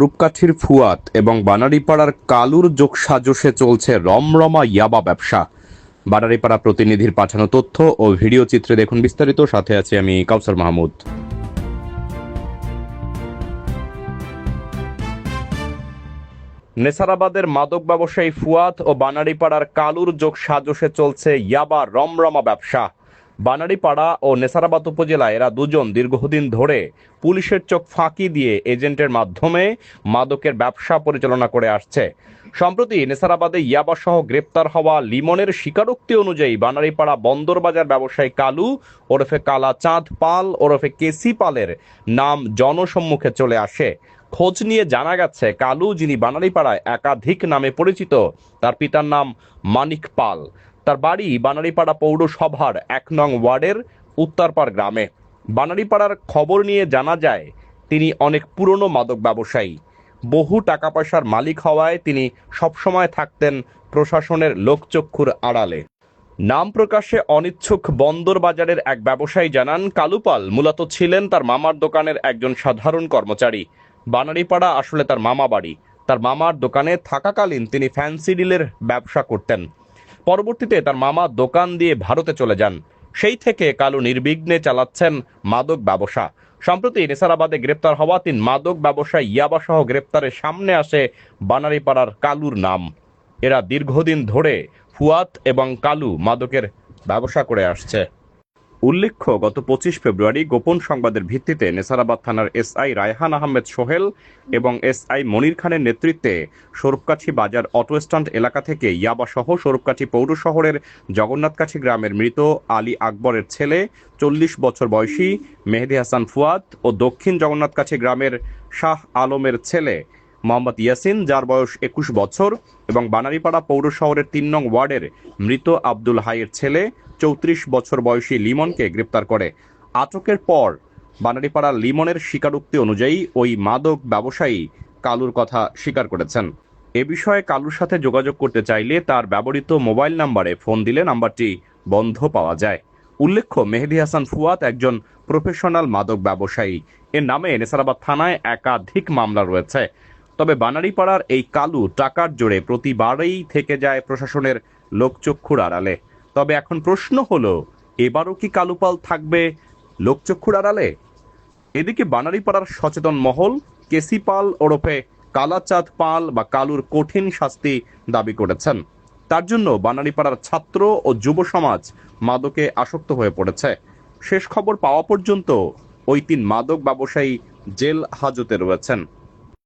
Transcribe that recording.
রূপকাঠির ফুয়াত এবং বানারীপাড়ার কালুর যোগসাজশে চলছে রমরমা ইয়াবা ব্যবসা। বানারীপাড়া প্রতিনিধির পাঠানো তথ্য ও ভিডিও চিত্রে দেখুন বিস্তারিত। সাথে আছি আমি কাউসার মাহমুদ। নেসারাবাদের মাদক ব্যবসায়ী ফুয়াত ও বানারীপাড়ার কালুর যোগসাজশে চলছে ইয়াবা রমরমা ব্যবসা। বানারীপাড়া ও নেসারাবাদ উপজেলায় এরা দুজন দীর্ঘদিন ধরে পুলিশের চোখ ফাঁকি দিয়ে এজেন্টের মাধ্যমে মাদকের ব্যবসা পরিচালনা করে আসছে। সম্প্রতি নেসারাবাদে ইয়াবাসহ গ্রেপ্তার হওয়া লিমনের স্বীকারোক্তি অনুযায়ী বানারীপাড়া বন্দরবাজার ব্যবসায়ী কালু ওরফে কালা চাঁদ পাল ওরফে কেসি পালের নাম জনসম্মুখে চলে আসে। খোঁজ নিয়ে জানা গেছে কালু, যিনি বানারীপাড়ায় একাধিক নামে পরিচিত, তার পিতার নাম মানিক পাল। তার বাড়ি বানারীপাড়া পৌরসভার ১ নং ওয়ার্ডের উত্তরপাড় গ্রামে। বানারীপাড়ার খবর নিয়ে জানা যায় তিনি অনেক পুরনো মাদক ব্যবসায়ী, বহু টাকা পয়সার মালিক হওয়ায় তিনি সবসময় থাকতেন প্রশাসনের লোকচক্ষুর আড়ালে। নাম প্রকাশে অনিচ্ছুক বন্দর বাজারের এক ব্যবসায়ী জানান, কালু পাল মূলত ছিলেন তার মামার দোকানের একজন সাধারণ কর্মচারী। বানারীপাড়া আসলে তার মামা বাড়ি। তার মামার দোকানে থাকাকালীন তিনি ফ্যান্সি ডিলের ব্যবসা করতেন। পরবর্তীতে তার মামা দোকান দিয়ে ভারতে চলে যান। সেই থেকে কালু নির্বিঘ্নে চালাচ্ছেন মাদক ব্যবসা। সম্প্রতি নেসারাবাদে গ্রেপ্তার হওয়া ৩ মাদক ব্যবসায়ী ইয়াবাসহ গ্রেপ্তারের সামনে আসে বানারীপাড়ার কালুর নাম। এরা দীর্ঘদিন ধরে ফুয়াত এবং কালু মাদকের ব্যবসা করে আসছে। উল্লেখ্য, গত ২৫ ফেব্রুয়ারি গোপন সংবাদের ভিত্তিতে নেসারাবাদ থানার এসআই রায়হান আহমেদ সোহেল এবং এসআই মনির খানের নেতৃত্বে স্বরূপকাঠি বাজার অটো স্ট্যান্ড এলাকা থেকে ইয়াবাসহ স্বরূপকাঠি পৌর শহরের জগন্নাথকাঠি গ্রামের মৃত আলী আকবরের ছেলে ৪০ বছর বয়সী মেহেদি হাসান ফুয়াত ও দক্ষিণ জগন্নাথকাঠি গ্রামের শাহ আলমের ছেলে মোহাম্মদ ইয়াসিন, যার বয়স ২১ বছর, এবং বানারীপাড়া পৌর শহরের ৩ নং ওয়ার্ডের মৃত আব্দুল হাইয়ের ছেলে ৩৪ বছর বয়সী লিমনকে গ্রেপ্তার করে। আটকের পর বানারীপাড়ার লিমনের স্বীকারোক্তি অনুযায়ী ওই মাদক ব্যবসায়ী কালুর কথা স্বীকার করেছেন। এ বিষয়ে কালুর সাথে যোগাযোগ করতে চাইলে তার ব্যবহৃত মোবাইল নাম্বারে ফোন দিলে নাম্বারটি বন্ধ পাওয়া যায়। উল্লেখ্য, মেহেদি হাসান ফুয়াত একজন প্রফেশনাল মাদক ব্যবসায়ী। এর নামে নেসারাবাদ থানায় একাধিক মামলা রয়েছে। তবে বানারীপাড়ার এই কালু টাকার জোরে প্রতিবারেই থেকে যায় প্রশাসনের লোকচক্ষুর আড়ালে। তবে এখন প্রশ্ন হলো, এবারও কি কালুপাল থাকবে লোকচক্ষুর আড়ালে? এদিকে বানারীপাড়ার সচেতন মহল কেসি পাল ওরফে কালাচাঁদ পাল বা কালুর কঠিন শাস্তি দাবি করেছেন। তার জন্য বানারীপাড়ার ছাত্র ও যুব সমাজ মাদকে আসক্ত হয়ে পড়েছে। শেষ খবর পাওয়া পর্যন্ত ওই ৩ মাদক ব্যবসায়ী জেল হাজতে রয়েছেন।